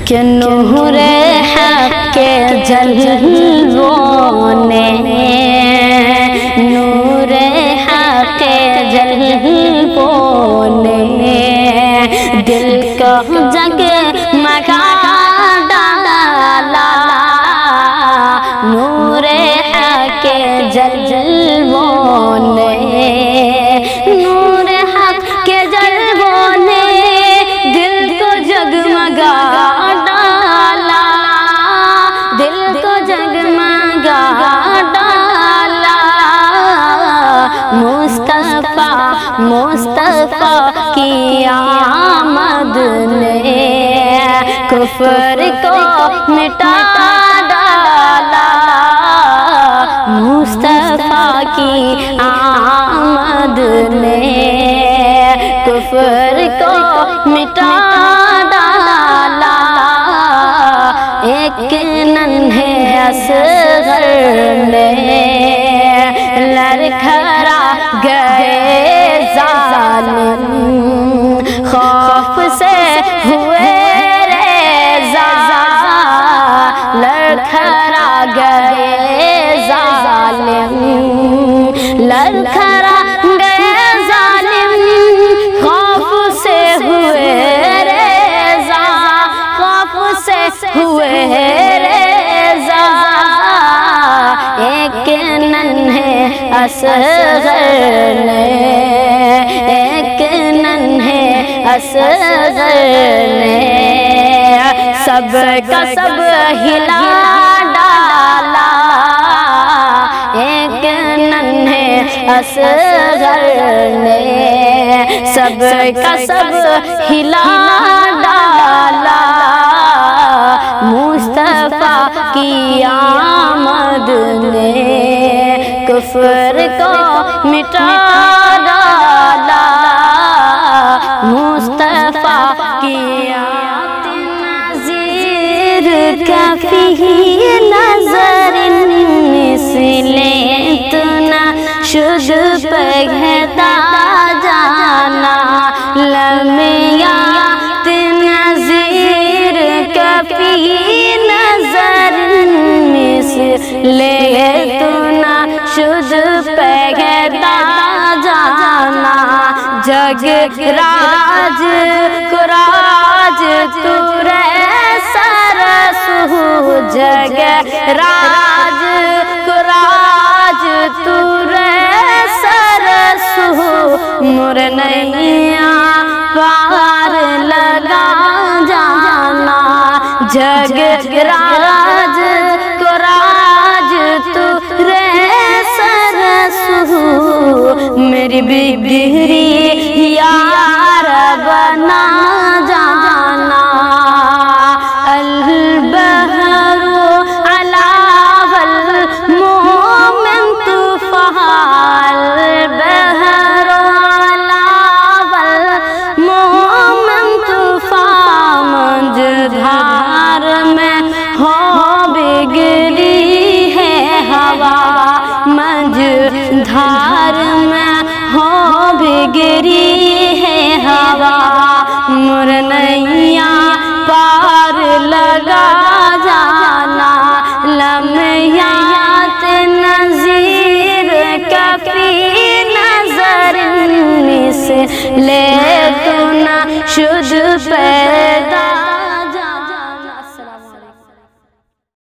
کہ نور حق کے جلووں نے، نور حق کے جلووں نے دل کو جگمگا ڈالا، نور حق کے جلووں نے، نور حق کے جلووں نے دل کو جگمگا ڈالا، دل کو جگمگا ڈالا، مصطفیٰ مصطفیٰ کی آمد نے کفر کو مٹا ڈالا، مصطفیٰ کی آمد نے کفر کو مٹا ڈالا، ایک ننھے اصغر نے لڑکھڑا گئے ظالم، خوف سے ہوئے ریزہ، لڑکھڑا گئے ظالم، لڑکھڑا گئے ظالم، خوف سے ہوئے ریزہ، خوف سے ہوئے ریزہ، ایک ننھے اصغر نے، ایک ننھے اصغر نے سب کا سب ہلا ڈالا، ایک ننھے اصغر نے سب کا سب ہلا ڈالا، مصطفیٰ کی آمد نے کفر کو مٹا ڈالا، مصطفیٰ کی آمد نظیر کافی نظر مثلیں تو نہ شد پگھتا جانا، لمیات نظیر کافی نظر مثلیں تو نہ شد پگھتا جانا، جگ راج کو راج تو رے سرسو، جگ راج کو راج تو رے سرسو، مر نیا پار لگا جانا، جگ راج کو راج تو رے سرسو، میری بگڑی یار بنا جانا، البحر علی المؤمن طوفان، البحر علی المؤمن طوفان، مجھدھار میں ہو بگڑی ہے ہوا، مجھدھار میں ہو بگڑی ہے ہوا، مر نیا پار لگا